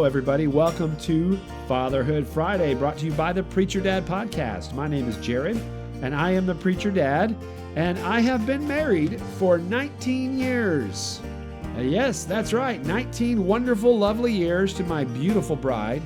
everybody. Welcome to Fatherhood Friday, brought to you by the Preacher Dad Podcast. My name is Jared, and I am the Preacher Dad, and I have been married for 19 years. Yes, that's right, 19 wonderful, lovely years to my beautiful bride.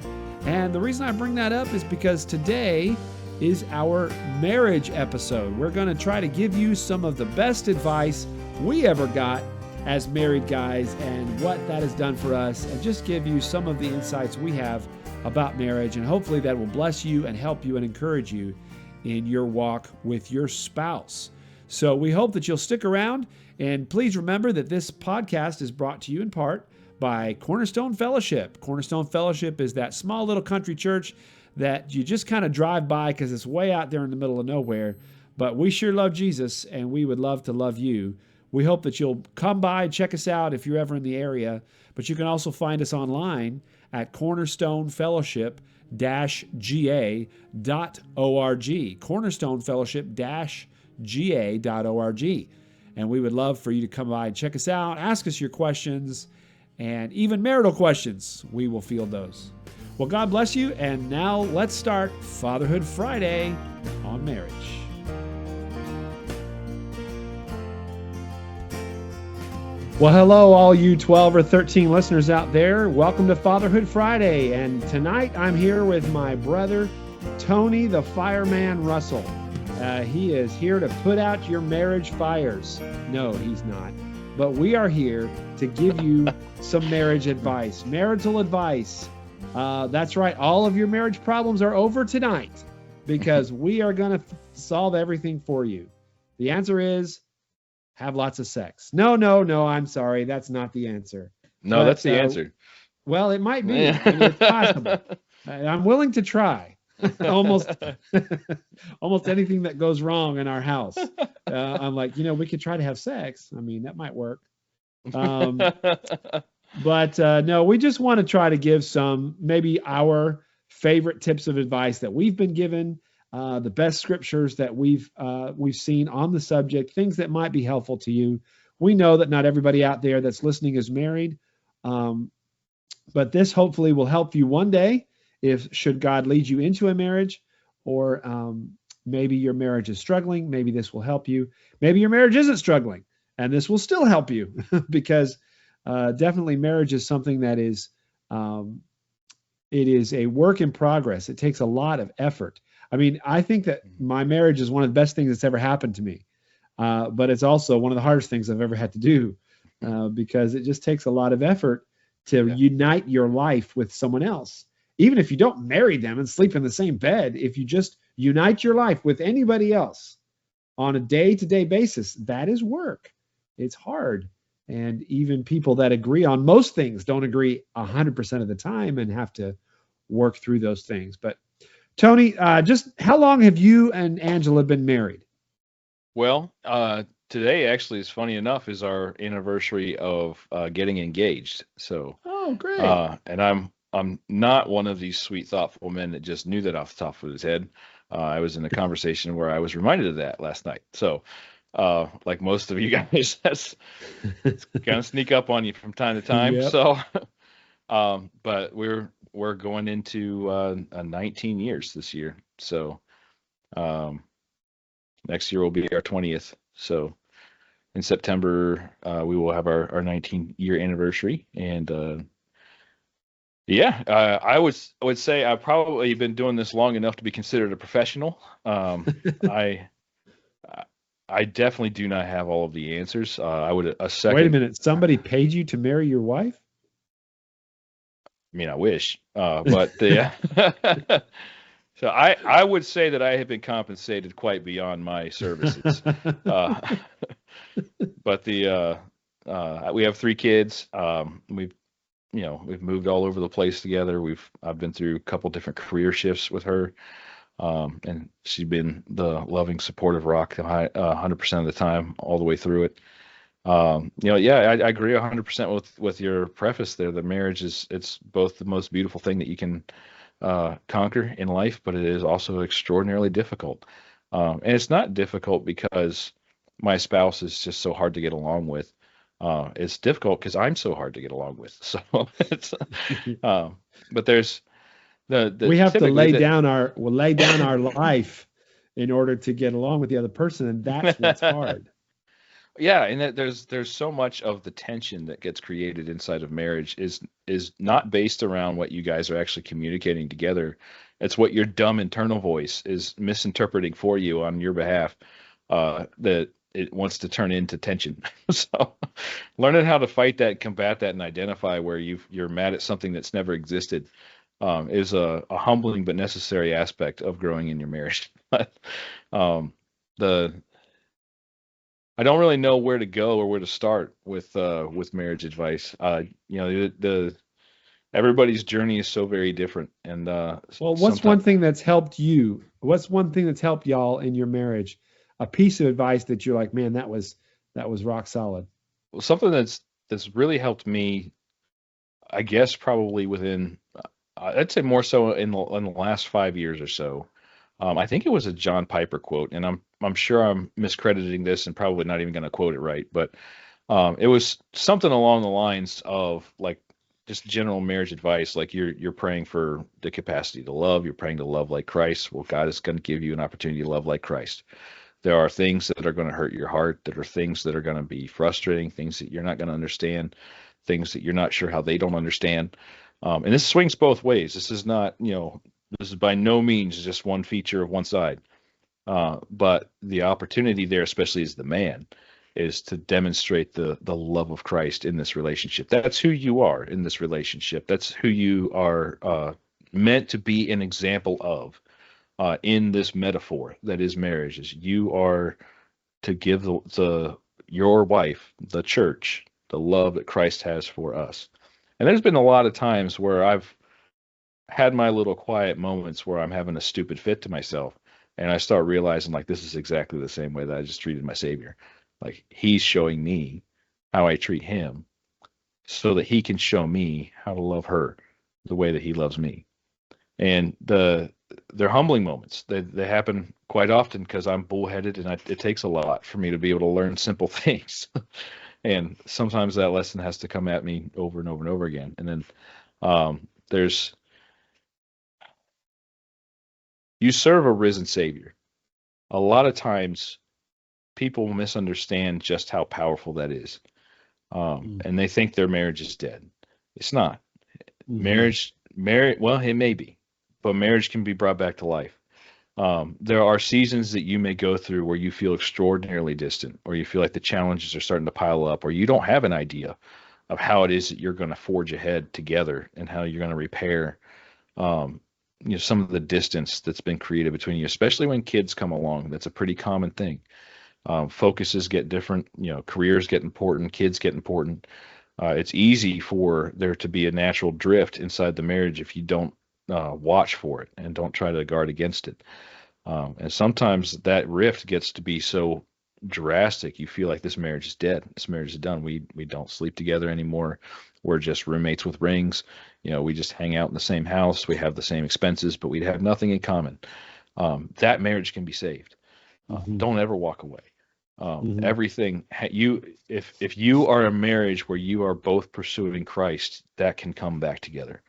And the reason I bring that up is because today is our marriage episode. We're going to try to give you some of the best advice we ever got as married guys and what that has done for us, and just give you some of the insights we have about marriage, and hopefully that will bless you and help you and encourage you in your walk with your spouse. So we hope that you'll stick around, and please remember that this podcast is brought to you in part by Cornerstone Fellowship. Cornerstone Fellowship is that small little country church that you just kind of drive by because it's way out there in the middle of nowhere, but we sure love Jesus, and we would love to love you. We hope that you'll come by and check us out if you're ever in the area, but you can also find us online at cornerstonefellowship-ga.org, cornerstonefellowship-ga.org. And we would love for you to come by and check us out, ask us your questions, and even marital questions. We will field those. Well, God bless you, and now let's start Fatherhood Friday on marriage. Well, hello, all you 12 or 13 listeners out there. Welcome to Fatherhood Friday. And tonight I'm here with my brother, Tony the Fireman Russell. He is here to put out your marriage fires. No, he's not. But we are here to give you some marriage advice, marital advice. That's right. All of your marriage problems are over tonight because we are going to solve everything for you. The answer is have lots of sex. No, I'm sorry. That's not the answer. No, but, that's the answer. Well, it might be. I mean, it's possible. I'm willing to try. almost anything that goes wrong in our house. I'm like, we could try to have sex. I mean, that might work. But no, we just want to try to give some, maybe our favorite tips of advice that we've been given, the best scriptures that we've seen on the subject, things that might be helpful to you. We know that not everybody out there that's listening is married, but this hopefully will help you one day should God lead you into a marriage, or maybe your marriage is struggling. Maybe this will help you. Maybe your marriage isn't struggling, and this will still help you because definitely marriage is something that is it is a work in progress. It takes a lot of effort. I mean, I think that my marriage is one of the best things that's ever happened to me. But it's also one of the hardest things I've ever had to do because it just takes a lot of effort to unite your life with someone else. Even if you don't marry them and sleep in the same bed, if you just unite your life with anybody else on a day-to-day basis, that is work. It's hard. And even people that agree on most things don't agree 100% of the time and have to work through those things. But Tony, just how long have you and Angela been married? Well, today actually is funny enough is our anniversary of getting engaged. So, oh, great. And I'm not one of these sweet, thoughtful men that just knew that off the top of his head. I was in a conversation where I was reminded of that last night. So, like most of you guys, it's kind of sneak up on you from time to time. Yep. So, but we're going into 19 years this year. So next year will be our 20th. So in September, we will have our 19-year anniversary. And I would say I've probably been doing this long enough to be considered a professional. I definitely do not have all of the answers. Wait a minute. Somebody paid you to marry your wife? I mean, I wish, but so I would say that I have been compensated quite beyond my services. But we have 3 kids. We've moved all over the place together. I've been through a couple different career shifts with her, and she's been the loving, supportive rock 100% of the time, all the way through it. I agree 100% with your preface there. The marriage it's both the most beautiful thing that you can conquer in life, but it is also extraordinarily difficult. And it's not difficult because my spouse is just so hard to get along with. It's difficult because I'm so hard to get along with. So it's, um, but there's the We have to typically that. lay down our life in order to get along with the other person, and that's what's hard. Yeah, and that there's so much of the tension that gets created inside of marriage is not based around what you guys are actually communicating together. It's what your dumb internal voice is misinterpreting for you on your behalf, that it wants to turn into tension. So learning how to fight that, combat that, and identify where you're mad at something that's never existed, is a humbling but necessary aspect of growing in your marriage. But um, the I don't really know where to go or where to start with marriage advice. The everybody's journey is so very different, and Well, what's one sometimes thing that's helped you? What's one thing that's helped y'all in your marriage? A piece of advice that you're like, man, that was rock solid. something that's really helped me, I guess, probably within, I'd say more so in the last 5 years or so. I think it was a John Piper quote, and I'm sure I'm miscrediting this and probably not even going to quote it right, but it was something along the lines of like just general marriage advice, like you're praying for the capacity to love, you're praying to love like Christ. Well, God is going to give you an opportunity to love like Christ. There are things that are going to hurt your heart, that are things that are going to be frustrating, things that you're not going to understand, things that you're not sure how they don't understand. And this swings both ways. This is not, this is by no means just one feature of one side. But the opportunity there, especially as the man, is to demonstrate the love of Christ in this relationship. That's who you are in this relationship. That's who you are meant to be an example of in this metaphor that is marriage. Is you are to give your wife, the church, the love that Christ has for us. And there's been a lot of times where I've had my little quiet moments where I'm having a stupid fit to myself. And I start realizing like this is exactly the same way that I just treated my Savior. Like he's showing me how I treat him so that he can show me how to love her the way that he loves me. And they're humbling moments. They happen quite often because I'm bullheaded and it takes a lot for me to be able to learn simple things. And sometimes that lesson has to come at me over and over and over again. And then there's you serve a risen Savior. A lot of times people misunderstand just how powerful that is. And they think their marriage is dead. It's not. Mm-hmm. Well, it may be, but marriage can be brought back to life. There are seasons that you may go through where you feel extraordinarily distant, or you feel like the challenges are starting to pile up, or you don't have an idea of how it is that you're going to forge ahead together and how you're going to repair um, some of the distance that's been created between you, especially when kids come along. That's a pretty common thing. Focuses get different, careers get important, kids get important. It's easy for there to be a natural drift inside the marriage if you don't watch for it and don't try to guard against it. And sometimes that rift gets to be so drastic, you feel like this marriage is dead. This marriage is done. We don't sleep together anymore. We're just roommates with rings. We just hang out in the same house. We have the same expenses, but we have nothing in common. That marriage can be saved. Mm-hmm. Don't ever walk away. Mm-hmm. Everything if you are a marriage where you are both pursuing Christ, that can come back together.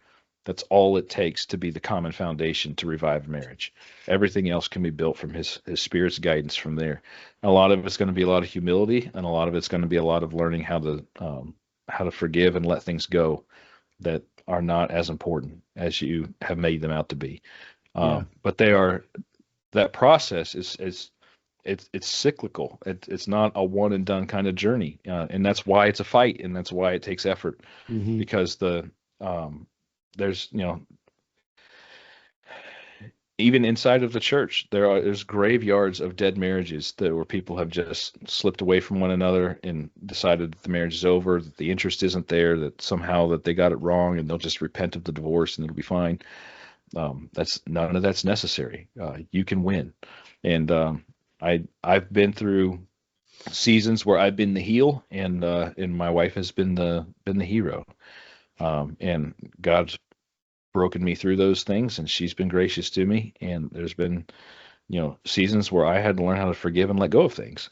That's all it takes to be the common foundation to revive marriage. Everything else can be built from his Spirit's guidance from there. And a lot of it's going to be a lot of humility, and a lot of it's going to be a lot of learning how to forgive and let things go that are not as important as you have made them out to be. Yeah. But that process is it's cyclical. It's not a one and done kind of journey, and that's why it's a fight, and that's why it takes effort Mm-hmm. because um, there's even inside of the church there's graveyards of dead marriages that where people have just slipped away from one another and decided that the marriage is over, that the interest isn't there, that somehow that they got it wrong and they'll just repent of the divorce and it'll be fine. That's none of that's necessary. You can win, and I've been through seasons where I've been the heel and my wife has been the hero. And God's broken me through those things and she's been gracious to me. And there's been, seasons where I had to learn how to forgive and let go of things.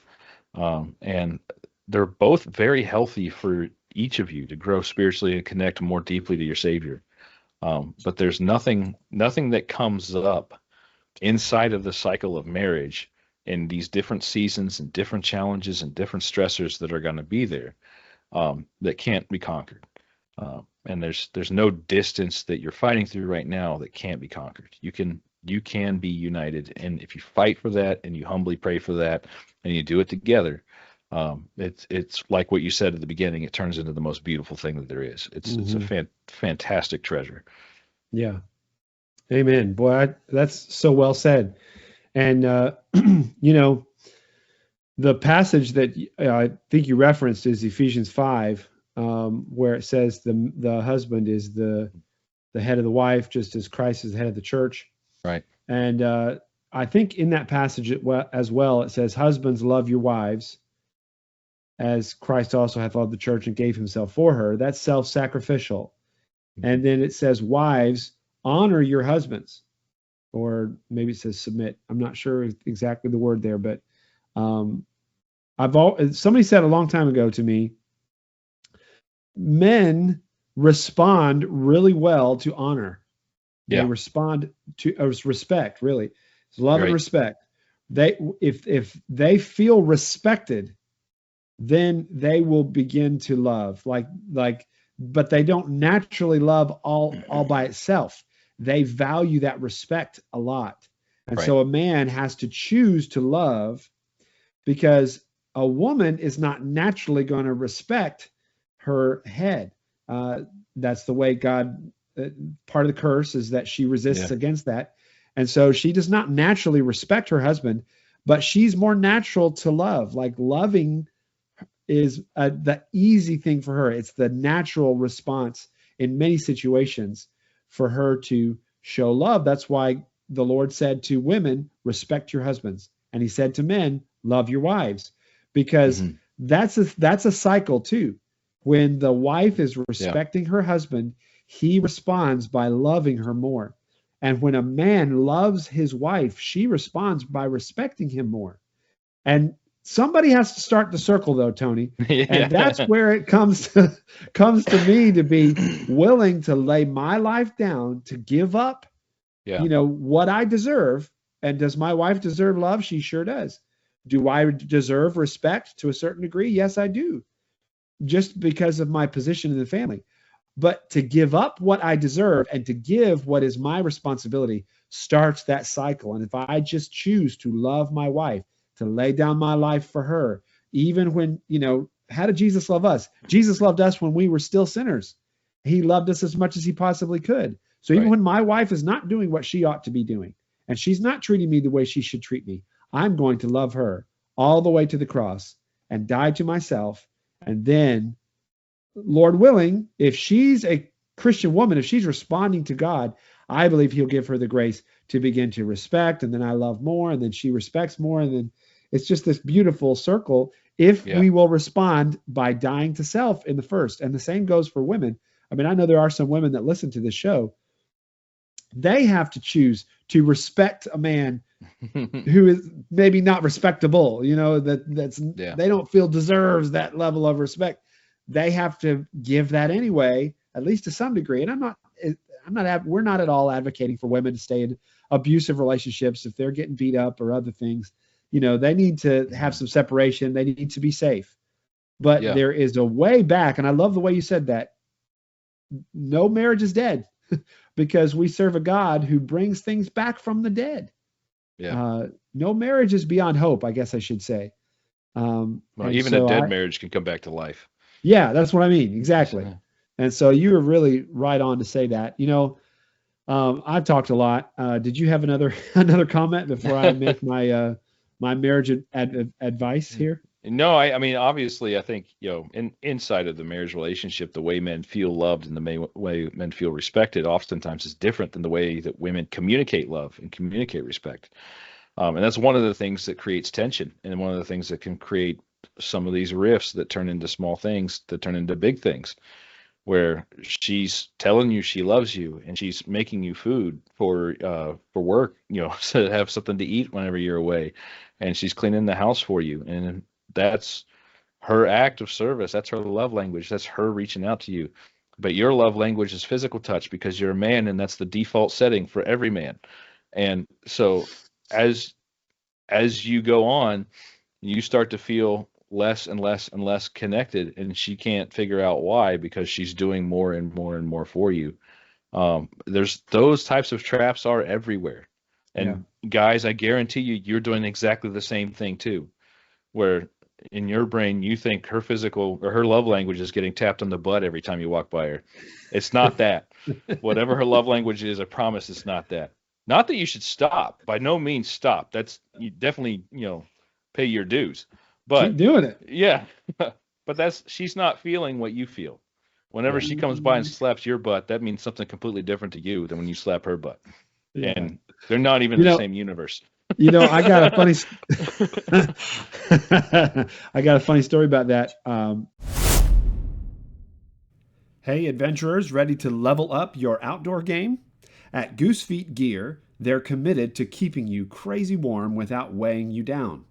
And they're both very healthy for each of you to grow spiritually and connect more deeply to your Savior. But there's nothing that comes up inside of the cycle of marriage in these different seasons and different challenges and different stressors that are going to be there, that can't be conquered. And there's no distance that you're fighting through right now that can't be conquered. You can be united, and if you fight for that and you humbly pray for that and you do it together, it's like what you said at the beginning. It turns into the most beautiful thing that there is. It's a fantastic treasure. Yeah. Amen. Boy, that's so well said. And you know, the passage that I think you referenced is Ephesians 5, where it says the husband is the head of the wife, just as Christ is the head of the church. Right. And I think in that passage as well, it says, "Husbands, love your wives, as Christ also hath loved the church and gave himself for her." That's self-sacrificial. And then it says, "Wives, honor your husbands," or maybe it says submit. I'm not sure exactly the word there, but somebody said a long time ago to me, men respond really well to honor. They respond to respect, really. It's love and respect. If they feel respected, then they will begin to love. But they don't naturally love all by itself. They value that respect a lot. And so a man has to choose to love, because a woman is not naturally going to respect her head. That's the way God, part of the curse is that she resists against that. And so she does not naturally respect her husband, but she's more natural to love. Like, loving is the easy thing for her. It's the natural response in many situations for her to show love. That's why the Lord said to women, respect your husbands. And he said to men, love your wives, because that's a cycle too. When the wife is respecting her husband, he responds by loving her more. And when a man loves his wife, she responds by respecting him more. And somebody has to start the circle, though, Tony. And that's where it comes to me to be willing to lay my life down, to give up, what I deserve. And does my wife deserve love? She sure does. Do I deserve respect to a certain degree? Yes, I do, just because of my position in the family. But to give up what I deserve and to give what is my responsibility starts that cycle. And if I just choose to love my wife, to lay down my life for her, even when, how did Jesus love us? Jesus loved us when we were still sinners. He loved us as much as he possibly could. So even when my wife is not doing what she ought to be doing, and she's not treating me the way she should treat me, I'm going to love her all the way to the cross and die to myself. And then, Lord willing, if she's a Christian woman, if she's responding to God, I believe he'll give her the grace to begin to respect. And then I love more, and then she respects more. And then it's just this beautiful circle if we will respond by dying to self in the first. And the same goes for women. I mean, I know there are some women that listen to this show. They have to choose to respect a man who is maybe not respectable, they don't feel deserves that level of respect. They have to give that anyway, at least to some degree. And we're not at all advocating for women to stay in abusive relationships if they're getting beat up or other things. They need to have some separation. They need to be safe. But there is a way back. And I love the way you said that. No marriage is dead because we serve a God who brings things back from the dead. No marriage is beyond hope, I guess I should say. Even a dead marriage can come back to life. Yeah, that's what I mean. Exactly. And so you were really right on to say that. I've talked a lot. Did you have another comment before I make my my marriage advice here? No, I mean, obviously, I think, inside of the marriage relationship, the way men feel loved and the way men feel respected oftentimes is different than the way that women communicate love and communicate respect. And that's one of the things that creates tension, and one of the things that can create some of these rifts that turn into small things, that turn into big things, where she's telling you she loves you and she's making you food for work, to have something to eat whenever you're away, and she's cleaning the house for you. And that's her act of service. That's her love language. That's her reaching out to you. But your love language is physical touch because you're a man, and that's the default setting for every man. And so as you go on, you start to feel less and less and less connected, and she can't figure out why, because she's doing more and more and more for you. There's those types of traps are everywhere. Yeah. And guys, I guarantee you, you're doing exactly the same thing too, where in your brain you think her physical or her love language is getting tapped on the butt every time you walk by her. It's not that. Whatever her love language is, I promise it's not that. Not that you should stop. By no means stop. That's you definitely, pay your dues. Keep But doing it. yeah, but that's she's not feeling what you feel. Whenever Yeah. she comes by and slaps your butt, that means something completely different to you than when you slap her butt. Yeah. And they're not even You the know, same universe. I got a funny I got a funny story about that. Hey, adventurers, ready to level up your outdoor game? At Goose Feet Gear, they're committed to keeping you crazy warm without weighing you down.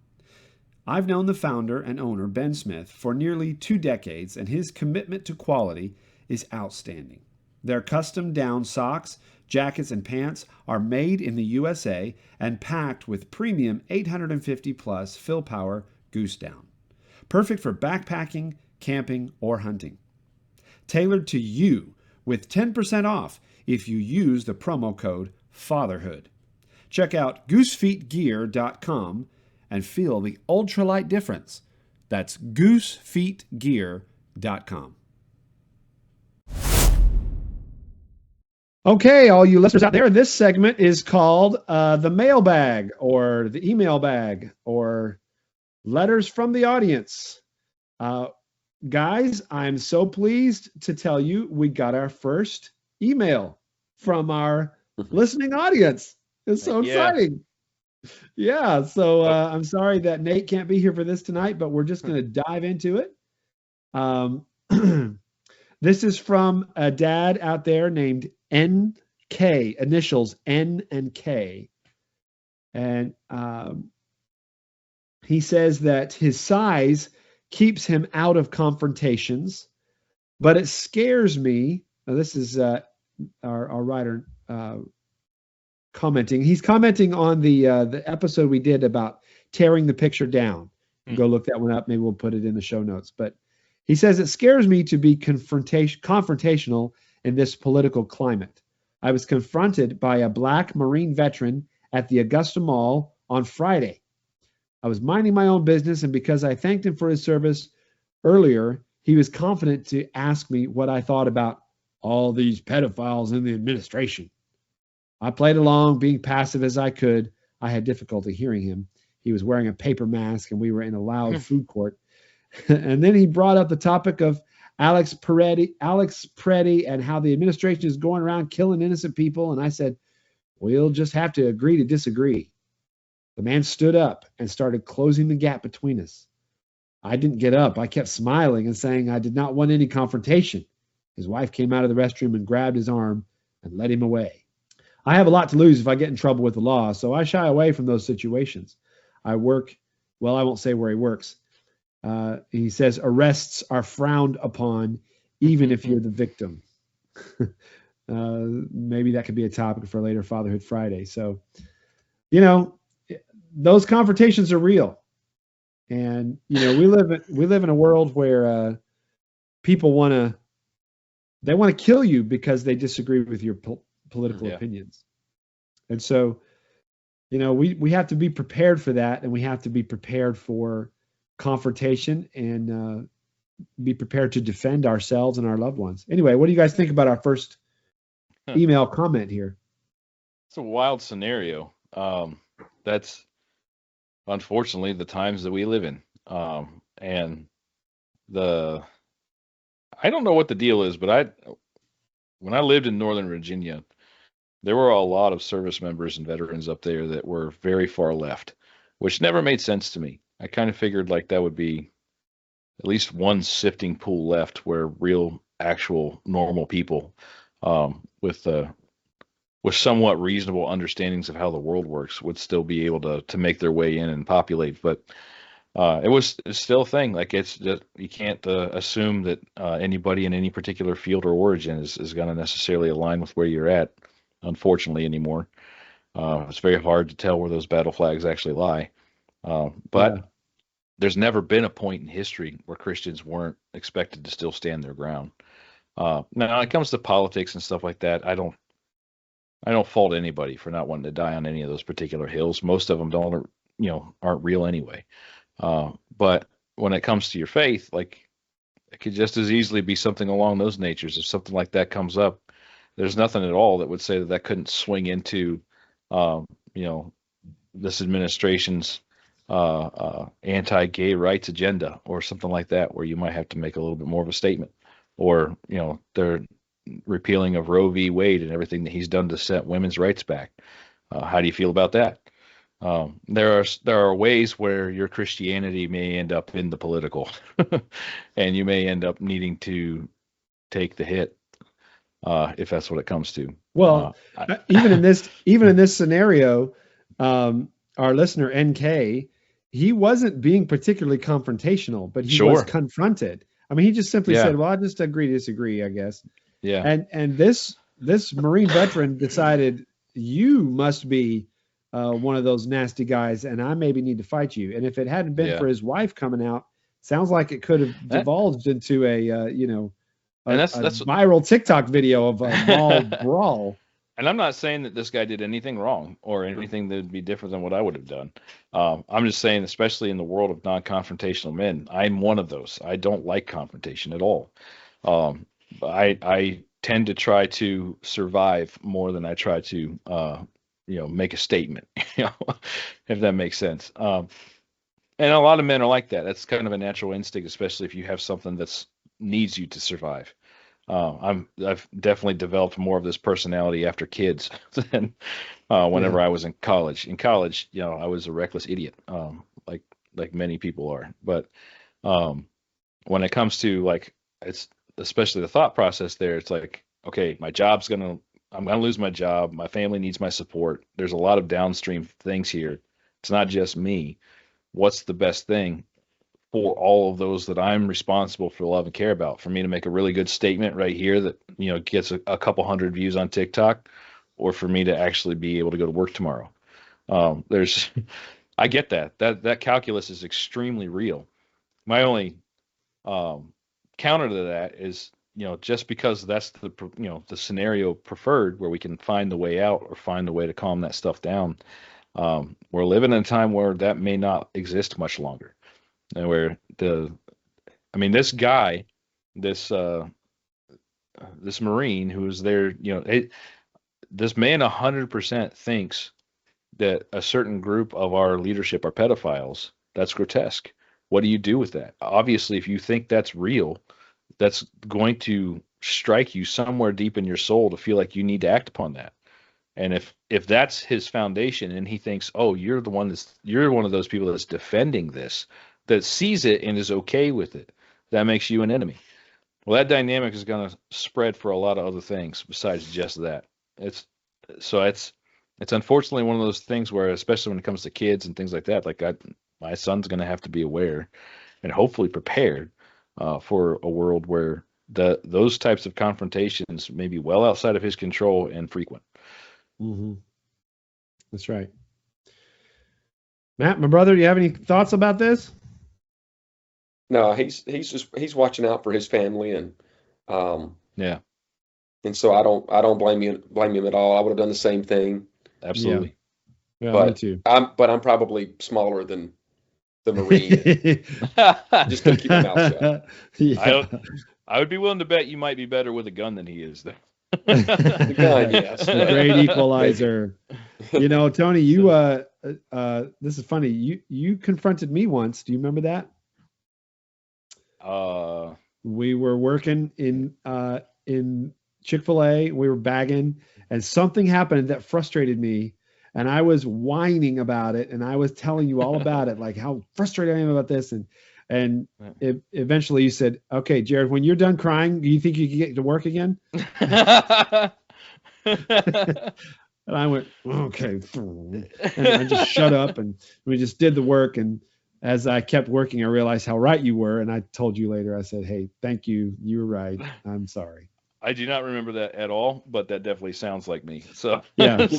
I've known the founder and owner, Ben Smith, for nearly 2 decades, and his commitment to quality is outstanding. Their custom down socks, jackets, and pants are made in the USA and packed with premium 850 plus fill power goose down. Perfect for backpacking, camping, or hunting. Tailored to you with 10% off if you use the promo code FATHERHOOD. Check out goosefeetgear.com and feel the ultralight difference. That's goosefeetgear.com. Okay, all you listeners out there, this segment is called the mailbag or the email bag or letters from the audience. Guys, I'm so pleased to tell you we got our first email from our listening audience. It's so exciting. Yeah, so I'm sorry that Nate can't be here for this tonight, but we're just going to dive into it. This is from a dad out there named NK, initials N and K. And he says that his size keeps him out of confrontations, but it scares me. Now, this is our writer commenting. He's commenting on the episode we did about tearing the picture down. Go look that one up. Maybe we'll put it in the show notes. But he says it scares me to be confrontational in this political climate. I was confronted by a black Marine veteran at the Augusta Mall on Friday. I was minding my own business, and because I thanked him for his service earlier, he was confident to ask me what I thought about all these pedophiles in the administration. I played along, being passive as I could. I had difficulty hearing him. He was wearing a paper mask, and we were in a loud food court. And then he brought up the topic of Alex Peretti, and how the administration is going around killing innocent people. And I said, we'll just have to agree to disagree. The man stood up and started closing the gap between us. I didn't get up. I kept smiling and saying I did not want any confrontation. His wife came out of the restroom and grabbed his arm and led him away. I have a lot to lose if I get in trouble with the law, so I shy away from those situations. I won't say where he works. He says arrests are frowned upon even if you're the victim. Maybe that could be a topic for later Fatherhood Friday. So, those confrontations are real. And, we live in a world where people want to kill you because they disagree with your political opinions. And so, we have to be prepared for that, and we have to be prepared for confrontation and be prepared to defend ourselves and our loved ones. Anyway, what do you guys think about our first email comment here? It's a wild scenario. That's unfortunately the times that we live in. And I don't know what the deal is, but when I lived in Northern Virginia, there were a lot of service members and veterans up there that were very far left, which never made sense to me. I kind of figured like that would be at least one sifting pool left where real, actual, normal people with somewhat reasonable understandings of how the world works would still be able to make their way in and populate. But It's still a thing. Like it's just, you can't assume that anybody in any particular field or origin is going to necessarily align with where you're at, unfortunately, anymore. It's very hard to tell where those battle flags actually lie. But Yeah. there's never been a point in history where Christians weren't expected to still stand their ground. Now, when it comes to politics and stuff like that, I don't fault anybody for not wanting to die on any of those particular hills. Most of them aren't real anyway. But when it comes to your faith, like it could just as easily be something along those natures. If something like that comes up, there's nothing at all that would say that that couldn't swing into, um, you know, this administration's anti-gay rights agenda or something like that, where you might have to make a little bit more of a statement, or their repealing of Roe v. Wade and everything that he's done to set women's rights back. How do you feel about that? There are ways where your Christianity may end up in the political, and you may end up needing to take the hit if that's what it comes to. Well, even in this scenario, our listener NK, he wasn't being particularly confrontational, but he was Sure. confronted. I mean, he just simply Yeah. said, "Well, I just agree to disagree, I guess." Yeah. And this Marine veteran decided, you must be one of those nasty guys, and I maybe need to fight you. And if it hadn't been Yeah. for his wife coming out, sounds like it could have That, divulged into and a that's viral TikTok video of a mall brawl. and I'm not saying that this guy did anything wrong or anything that would be different than what I would have done. I'm just saying, especially in the world of non-confrontational men, I'm one of those. I don't like confrontation at all. Um, I tend to try to survive more than I try to make a statement. If that makes sense. And a lot of men are like that. That's kind of a natural instinct, especially if you have something that's needs you to survive. I've definitely developed more of this personality after kids than Yeah. whenever I was in college. In college, I was a reckless idiot, like many people are. But um, when it comes to like it's especially the thought process there, it's like, okay, I'm gonna lose my job. My family needs my support. There's a lot of downstream things here. It's not just me. What's the best thing for all of those that I'm responsible for, love and care about? For me to make a really good statement right here that gets a couple hundred views on TikTok, or for me to actually be able to go to work tomorrow. There's I get that calculus is extremely real. My only counter to that is, just because that's the scenario preferred where we can find the way out or find the way to calm that stuff down. We're living in a time where that may not exist much longer, and where this guy, this this Marine who was there, this man 100% thinks that a certain group of our leadership are pedophiles. That's grotesque. What do you do with that? Obviously, if you think that's real, that's going to strike you somewhere deep in your soul to feel like you need to act upon that. And if that's his foundation, and he thinks, oh, you're one of those people that's defending this, that sees it and is okay with it, that makes you an enemy. Well, that dynamic is going to spread for a lot of other things besides just that. It's so it's unfortunately one of those things where, especially when it comes to kids and things like that, like my son's going to have to be aware and hopefully prepared for a world where those types of confrontations may be well outside of his control and frequent. Mm-hmm. That's right. Matt, my brother, do you have any thoughts about this? No, he's watching out for his family, and Yeah, so I don't blame him at all. I would have done the same thing, absolutely. Yeah, me but too. I'm probably smaller than the Marine, just to keep my mouth shut. Yeah. I would be willing to bet you might be better with a gun than he is, though. The gun, yes. The great equalizer. Tony, you this is funny. You confronted me once. Do you remember that? We were working in Chick-fil-A. We were bagging, and something happened that frustrated me. And I was whining about it, and I was telling you all about it, like how frustrated I am about this. And eventually you said, "Okay, Jared, when you're done crying, do you think you can get to work again?" And I went, "Okay," and I just shut up, and we just did the work. And as I kept working, I realized how right you were. And I told you later, I said, hey, thank you. You were right. I'm sorry. I do not remember that at all, but that definitely sounds like me. So yeah, it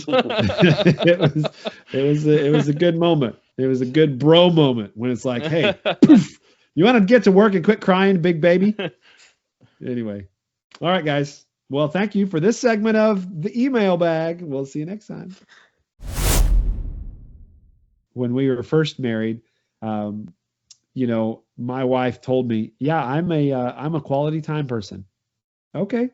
was a good moment. It was a good bro moment when it's like, hey, poof, you want to get to work and quit crying, big baby? Anyway, all right, guys. Well, thank you for this segment of the email bag. We'll see you next time. When we were first married, my wife told me, yeah, I'm a quality time person. Okay,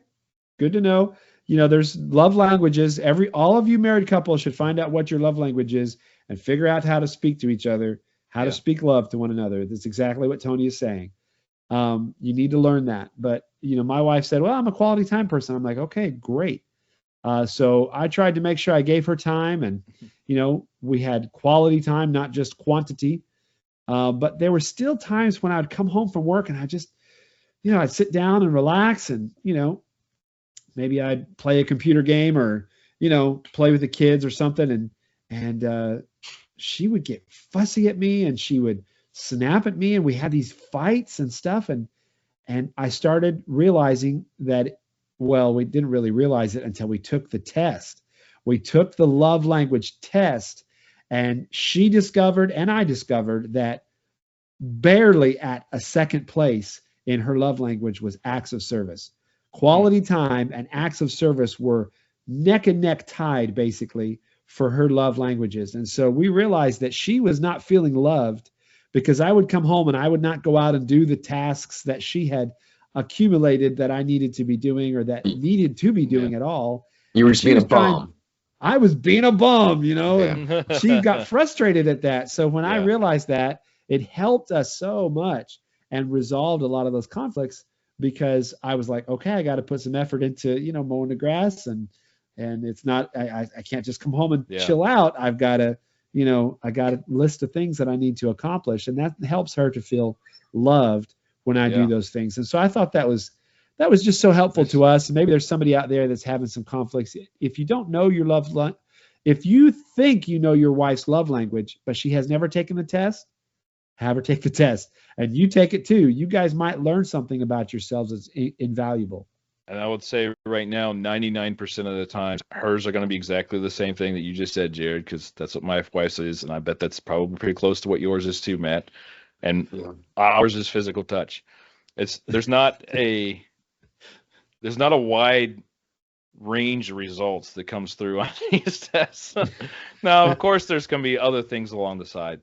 good to know. There's love languages. All of you married couples should find out what your love language is and figure out how to speak to each other, how to speak love to one another. That's exactly what Tony is saying. You need to learn that. But, my wife said, well, I'm a quality time person. I'm like, okay, great. So I tried to make sure I gave her time and, we had quality time, not just quantity. But there were still times when I'd come home from work and I just, I'd sit down and relax and, maybe I'd play a computer game or, play with the kids or something. And she would get fussy at me and she would snap at me and we had these fights and stuff. And I started realizing that, well, we didn't really realize it until we took the test. We took the love language test and she discovered and I discovered that barely at a second place in her love language was acts of service. Quality time and acts of service were neck and neck tied, basically, for her love languages. And so we realized that she was not feeling loved because I would come home and I would not go out and do the tasks that she had accumulated that I needed to be doing or that needed to be doing at all. You were just being a bum. I was being a bum, and she got frustrated at that. So when I realized that, it helped us so much and resolved a lot of those conflicts because I was like, okay, I got to put some effort into, mowing the grass and it's not, I can't just come home and chill out. I've got to, I got a list of things that I need to accomplish, and that helps her to feel loved when I do those things. And so I thought that was just so helpful to us. And maybe there's somebody out there that's having some conflicts. If you don't know your if you think you know your wife's love language, but she has never taken the test, have her take the test, and you take it too. You guys might learn something about yourselves that's invaluable. And I would say right now, 99% of the time, hers are going to be exactly the same thing that you just said, Jared, because that's what my wife is, and I bet that's probably pretty close to what yours is too, Matt. And ours is physical touch. There's not a wide range of results that comes through on these tests. Now, of course, there's going to be other things along the side.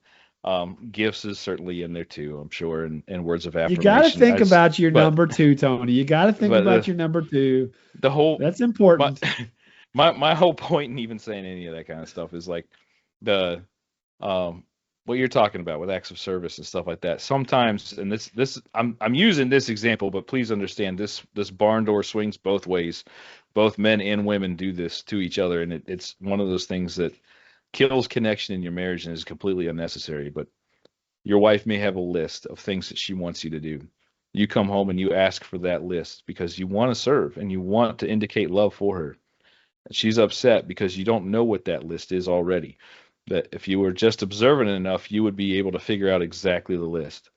Gifts is certainly in there too, I'm sure, and words of affirmation. You got to think about your number two, Tony. You got to think about your number two. That's important. My whole point in even saying any of that kind of stuff is like what you're talking about with acts of service and stuff like that. Sometimes, and this I'm using this example, but please understand this barn door swings both ways. Both men and women do this to each other, and it's one of those things that kills connection in your marriage and is completely unnecessary. But your wife may have a list of things that she wants you to do. You come home and you ask for that list because you want to serve and you want to indicate love for her. And she's upset because you don't know what that list is already. That if you were just observant enough, you would be able to figure out exactly the list.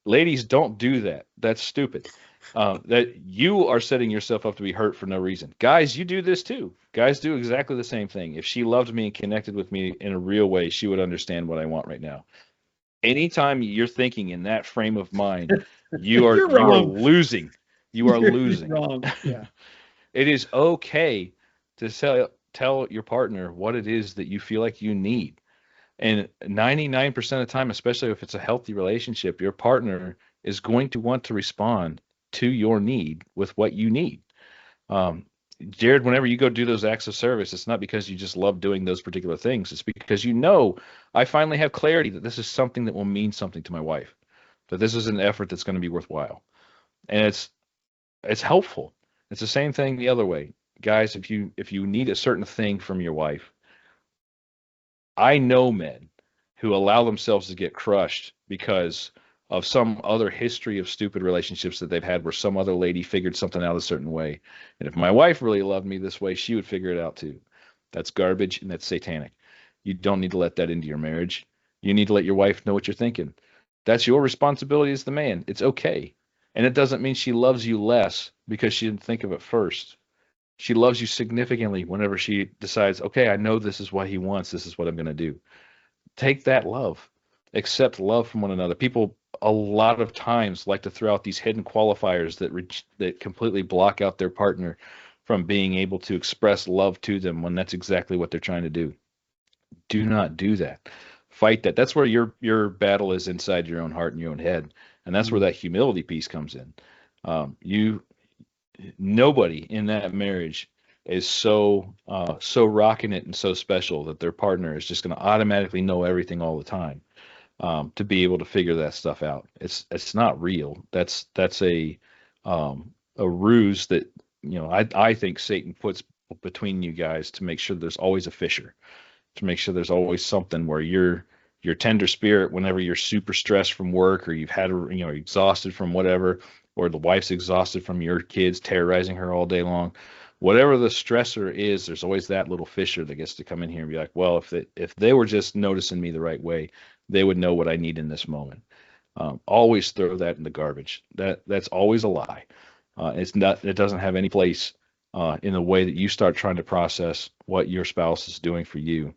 Ladies, don't do that. That's stupid. That you are setting yourself up to be hurt for no reason. Guys, you do this too. Guys do exactly the same thing. If she loved me and connected with me in a real way, she would understand what I want right now. Anytime you're thinking in that frame of mind, you are losing. You are losing. Wrong. Yeah. It is okay to tell your partner what it is that you feel like you need. And 99% of the time, especially if it's a healthy relationship, your partner is going to want to respond to your need with what you need. Jared, whenever you go do those acts of service, it's not because you just love doing those particular things. It's because I finally have clarity that this is something that will mean something to my wife, that this is an effort that's going to be worthwhile. And it's helpful. It's the same thing the other way. Guys, if you need a certain thing from your wife, I know men who allow themselves to get crushed because of some other history of stupid relationships that they've had where some other lady figured something out a certain way. And if my wife really loved me this way, she would figure it out too. That's garbage and that's satanic. You don't need to let that into your marriage. You need to let your wife know what you're thinking. That's your responsibility as the man. It's okay. And it doesn't mean she loves you less because she didn't think of it first. She loves you significantly whenever she decides, okay, I know this is what he wants. This is what I'm going to do. Take that love. Accept love from one another. People a lot of times like to throw out these hidden qualifiers that completely block out their partner from being able to express love to them when that's exactly what they're trying to do. Do not do that. Fight that. That's where your battle is inside your own heart and your own head, and that's where that humility piece comes in. You Nobody in that marriage is so rocking it and so special that their partner is just going to automatically know everything all the time, to be able to figure that stuff out. It's not real. That's a ruse that I think Satan puts between you guys to make sure there's always a fissure, to make sure there's always something where your tender spirit, whenever you're super stressed from work or you've had exhausted from whatever, or the wife's exhausted from your kids terrorizing her all day long, whatever the stressor is, there's always that little fissure that gets to come in here and be like, well, if they were just noticing me the right way, they would know what I need in this moment. Always throw that in the garbage. That's always a lie. It doesn't have any place in the way that you start trying to process what your spouse is doing for you.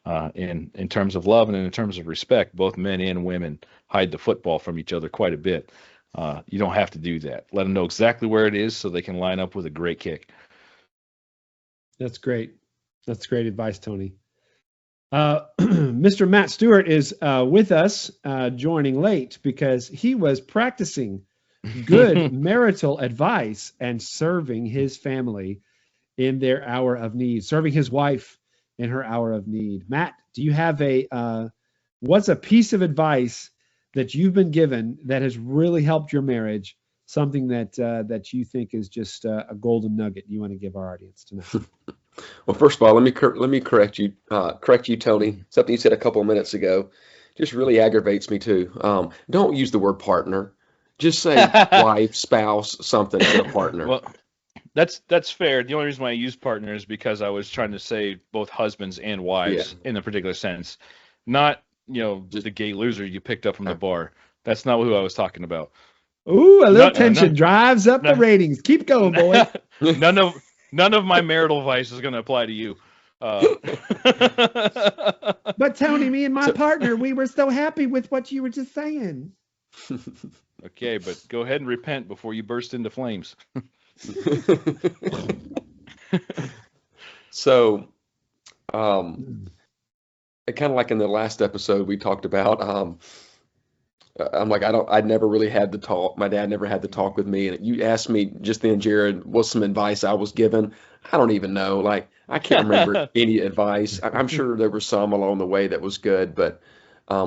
In terms of love and in terms of respect, both men and women hide the football from each other quite a bit. You don't have to do that. Let them know exactly where it is so they can line up with a great kick. That's great. That's great advice, Tony. Mr. Matt Stewart is with us, joining late because he was practicing good marital advice and serving his family in their hour of need, serving his wife in her hour of need. Matt, do you have what's a piece of advice that you've been given that has really helped your marriage? Something that you think is just a golden nugget you want to give our audience tonight? Well, first of all, let me correct you, Tony. Something you said a couple of minutes ago just really aggravates me too. Don't use the word partner. Just say wife, spouse, something to a partner. Well, that's fair. The only reason why I use partner is because I was trying to say both husbands and wives in a particular sense, not just the gay loser you picked up from the bar. That's not who I was talking about. Ooh, a little tension drives up the ratings. Keep going, boy. None of my marital advice is going to apply to you. But Tony, me and my partner, we were so happy with what you were just saying. Okay, but go ahead and repent before you burst into flames. So, kind of like in the last episode we talked about, I'm like, I'd never really had the talk. My dad never had the talk with me. And you asked me just then, Jared, what's some advice I was given? I don't even know. Like, I can't remember any advice. I'm sure there was some along the way that was good, but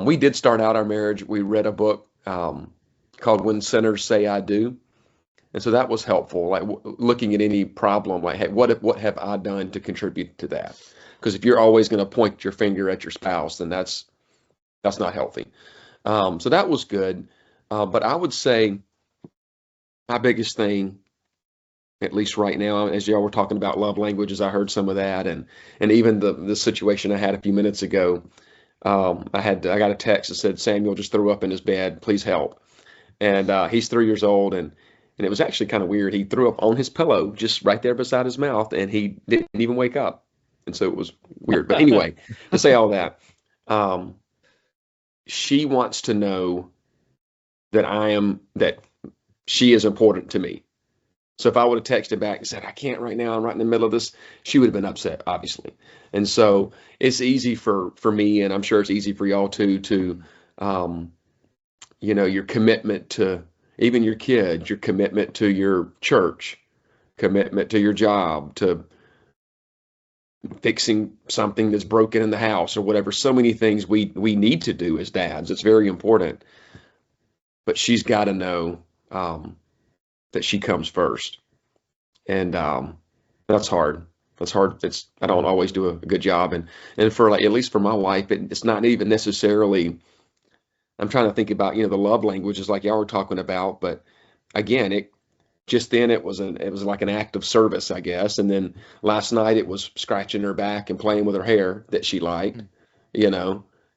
we did start out our marriage. We read a book called When Sinners Say I Do. And so that was helpful, like looking at any problem, like, hey, what have I done to contribute to that? Because if you're always going to point your finger at your spouse, then that's not healthy. So that was good. But I would say my biggest thing, at least right now, as y'all were talking about love languages, I heard some of that, and even the situation I had a few minutes ago, I got a text that said Samuel just threw up in his bed, please help. And he's 3 years old, and it was actually kind of weird. He threw up on his pillow, just right there beside his mouth, and he didn't even wake up. And so it was weird. But anyway, to say all that, she wants to know that she is important to me. So if I would have texted back and said, I can't right now, I'm right in the middle of this, she would have been upset, obviously. And so it's easy for me, and I'm sure it's easy for y'all too, to, your commitment to even your kids, your commitment to your church, commitment to your job, to fixing something that's broken in the house or whatever. So many things we need to do as dads. It's very important. But she's got to know that she comes first. And that's hard. That's hard. I don't always do a good job. And for at least for my wife, it's not even necessarily, I'm trying to think about, the love languages like y'all were talking about. But again, it was like an act of service, I guess. And then last night it was scratching her back and playing with her hair that she liked,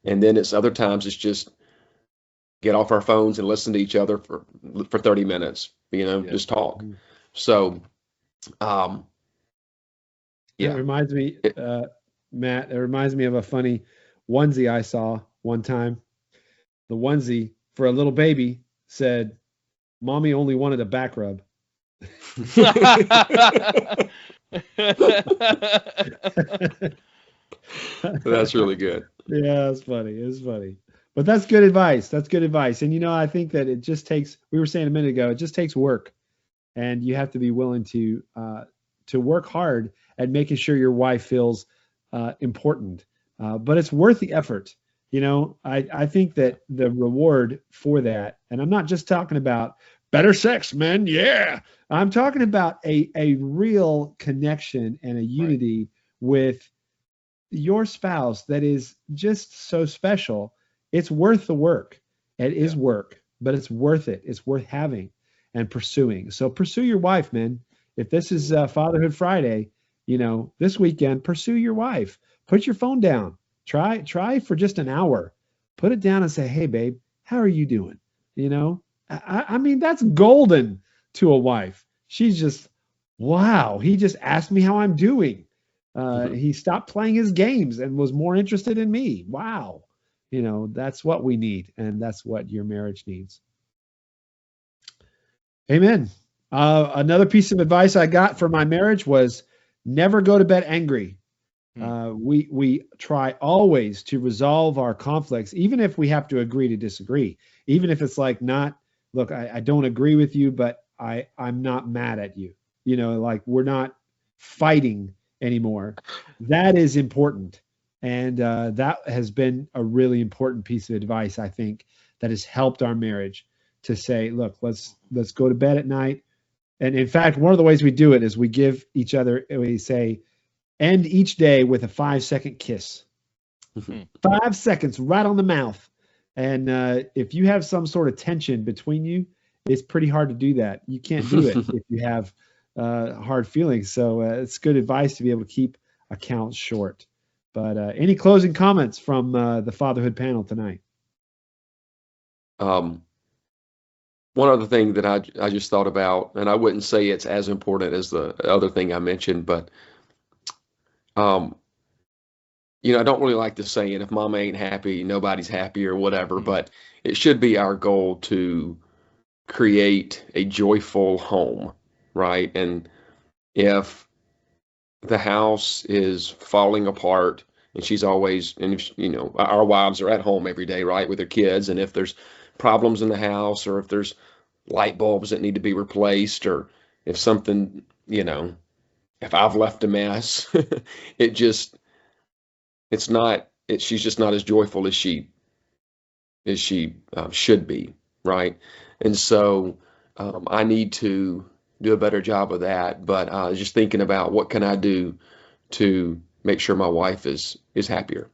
And then it's other times it's just get off our phones and listen to each other for 30 minutes, just talk. Mhm. So, um, It yeah. reminds me, It- Matt, it reminds me of a funny onesie I saw one time. The onesie for a little baby said, "Mommy only wanted a back rub." That's really good. Yeah, it's funny. It's funny. But that's good advice. That's good advice. And I think that it just takes, we were saying a minute ago, it just takes work. And you have to be willing to work hard at making sure your wife feels important. But it's worth the effort. I think that the reward for that, and I'm not just talking about better sex, men. Yeah. I'm talking about a real connection and a unity with your spouse that is just so special. It's worth the work. It is work, but it's worth it. It's worth having and pursuing. So pursue your wife, man. If this is Fatherhood Friday, this weekend, pursue your wife. Put your phone down. Try for just an hour. Put it down and say, "Hey, babe, how are you doing?" I mean, that's golden to a wife. She's just, wow. He just asked me how I'm doing. He stopped playing his games and was more interested in me. Wow. That's what we need, and that's what your marriage needs. Amen. Another piece of advice I got for my marriage was never go to bed angry. We try always to resolve our conflicts, even if we have to agree to disagree. Even if it's like not, look, I don't agree with you, but I'm not mad at you. Like we're not fighting anymore. That is important. And that has been a really important piece of advice, I think, that has helped our marriage to say, look, let's go to bed at night. And in fact, one of the ways we do it is we give each other, we say, end each day with a 5-second kiss. 5 seconds right on the mouth. And if you have some sort of tension between you, it's pretty hard to do that. You can't do it if you have hard feelings. So it's good advice to be able to keep accounts short. But any closing comments from the fatherhood panel tonight? One other thing that I just thought about, and I wouldn't say it's as important as the other thing I mentioned, but I don't really like the saying, if mama ain't happy, nobody's happy or whatever, but it should be our goal to create a joyful home, right? And if the house is falling apart and she's always, and if, our wives are at home every day, right, with their kids, and if there's problems in the house or if there's light bulbs that need to be replaced or if something, if I've left a mess, it just, she's just not as joyful as she should be, right? And so I need to do a better job of that. But just thinking about what can I do to make sure my wife is happier,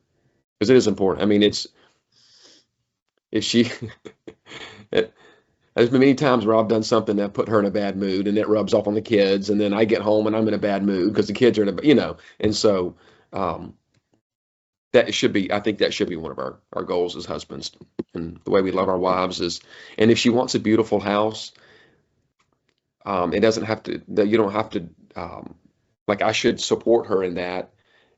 because it is important. I mean, if she there's been many times where I've done something that put her in a bad mood, and it rubs off on the kids, and then I get home and I'm in a bad mood because the kids are in and so I think that should be one of our goals as husbands, and the way we love our wives is, and if she wants a beautiful house, it doesn't have to, you don't have to, like I should support her in that.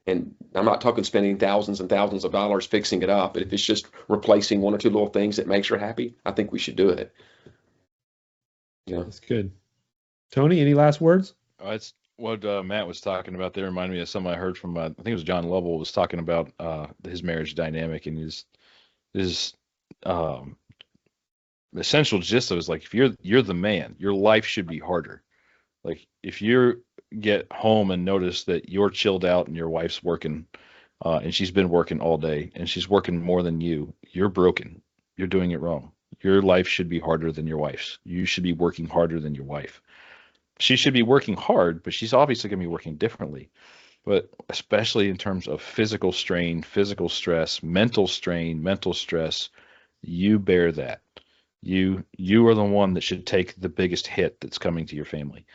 And I'm not talking spending thousands and thousands of dollars fixing it up, but if it's just replacing one or two little things that makes her happy, I think we should do it. That's good. Tony, any last words? It's what Matt was talking about there reminded me of something I heard from I think it was John Lovell was talking about his marriage dynamic, and his essential gist of it is like, if you're the man, your life should be harder. Like if you get home and notice that you're chilled out and your wife's working and she's been working all day and she's working more than you're broken. You're doing it wrong. Your life should be harder than your wife's. You should be working harder than your wife. She should be working hard, but she's obviously going to be working differently. But especially in terms of physical strain, physical stress, mental strain, mental stress, you bear that. You are the one that should take the biggest hit that's coming to your family.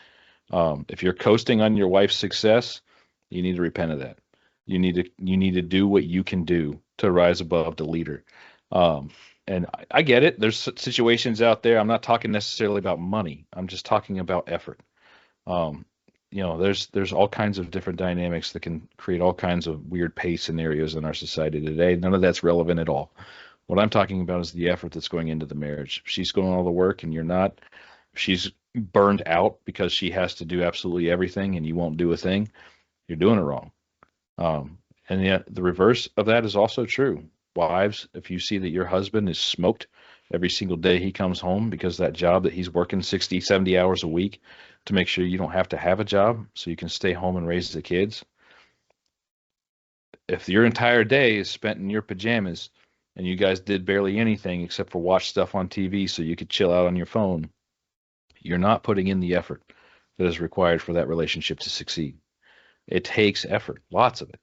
If you're coasting on your wife's success, you need to repent of that. You need to do what you can do to rise above the leader. And I get it. There's situations out there. I'm not talking necessarily about money. I'm just talking about effort. There's all kinds of different dynamics that can create all kinds of weird pay scenarios in our society today. None of that's relevant at all. What I'm talking about is the effort that's going into the marriage. If she's doing all the work and you're not, if she's burned out because she has to do absolutely everything and you won't do a thing, you're doing it wrong. And yet the reverse of that is also true. Wives, if you see that your husband is smoked every single day he comes home because that job that he's working 60, 70 hours a week to make sure you don't have to have a job so you can stay home and raise the kids. If your entire day is spent in your pajamas and you guys did barely anything except for watch stuff on TV so you could chill out on your phone, you're not putting in the effort that is required for that relationship to succeed. It takes effort, lots of it.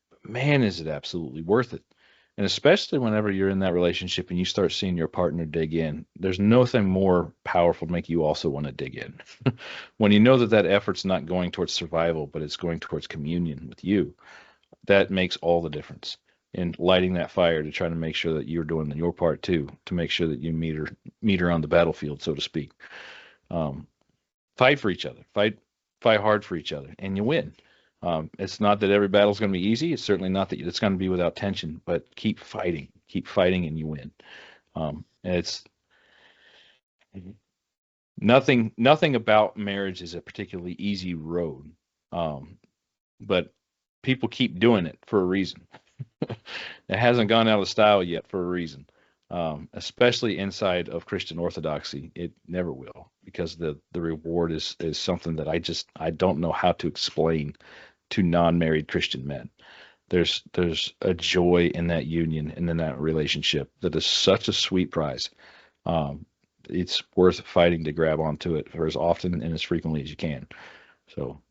But man, is it absolutely worth it. And especially whenever you're in that relationship and you start seeing your partner dig in, there's nothing more powerful to make you also want to dig in. When you know that that effort's not going towards survival, but it's going towards communion with you, that makes all the difference in lighting that fire to try to make sure that you're doing your part too, to make sure that you meet her on the battlefield, so to speak. Fight for each other, fight hard for each other, and you win. It's not that every battle's going to be easy. It's certainly not that it's going to be without tension, but keep fighting, and you win. And it's nothing about marriage is a particularly easy road. But people keep doing it for a reason. It hasn't gone out of style yet for a reason. Especially inside of Christian orthodoxy, it never will, because the reward is something that I don't know how to explain to non-married Christian men. There's a joy in that union and in that relationship that is such a sweet prize. It's worth fighting to grab onto it for as often and as frequently as you can. So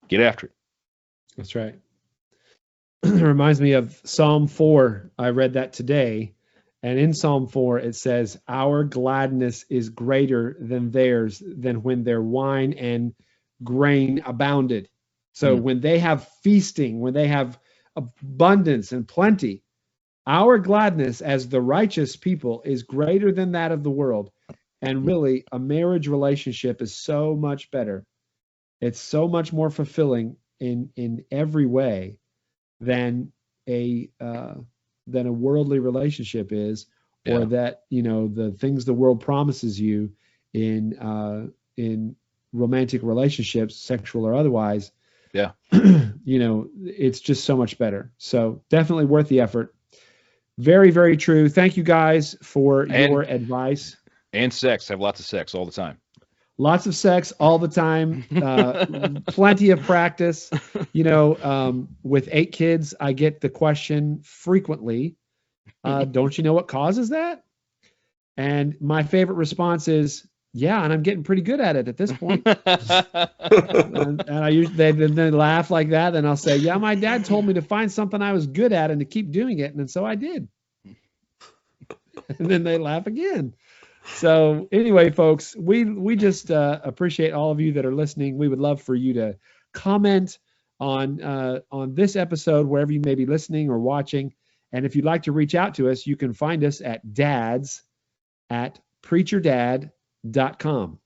get after it. That's right. It reminds me of Psalm 4. I read that today. And in Psalm 4, it says, our gladness is greater than theirs, than when their wine and grain abounded. So when they have feasting, when they have abundance and plenty, our gladness as the righteous people is greater than that of the world. And really, a marriage relationship is so much better. It's so much more fulfilling in every way than a worldly relationship is, or that, the things the world promises you in romantic relationships, sexual or otherwise. Yeah. It's just so much better. So definitely worth the effort. Very, very true. Thank you guys for your advice. And sex. Have lots of sex all the time. Lots of sex all the time. Plenty of practice. With 8 kids, I get the question frequently, don't you know what causes that? And my favorite response is, yeah, and I'm getting pretty good at it at this point. and I usually they laugh like that. Then I'll say, yeah, my dad told me to find something I was good at and to keep doing it. And so I did. And then they laugh again. So anyway, folks, we just appreciate all of you that are listening. We would love for you to comment on this episode, wherever you may be listening or watching. And if you'd like to reach out to us, you can find us at dads@preacherdad.com.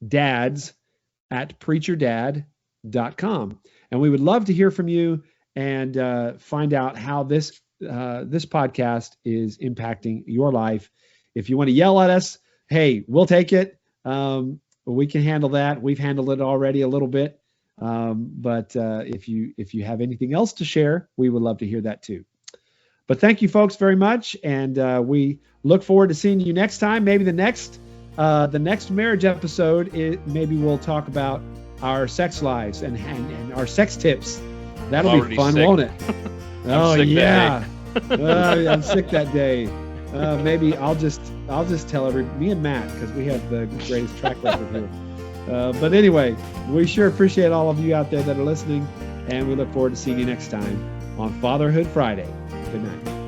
dads@preacherdad.com. And we would love to hear from you and find out how this podcast is impacting your life. If you want to yell at us, hey, we'll take it. We can handle that. We've handled it already a little bit. But if you have anything else to share, we would love to hear that too. But thank you, folks, very much. And we look forward to seeing you next time. Maybe the next marriage episode, maybe we'll talk about our sex lives and our sex tips. That'll be fun, won't it? Oh, yeah. I'm sick that day. Maybe I'll just tell me and Matt, because we have the greatest track record here. But anyway, we sure appreciate all of you out there that are listening, and we look forward to seeing you next time on Fatherhood Friday. Good night.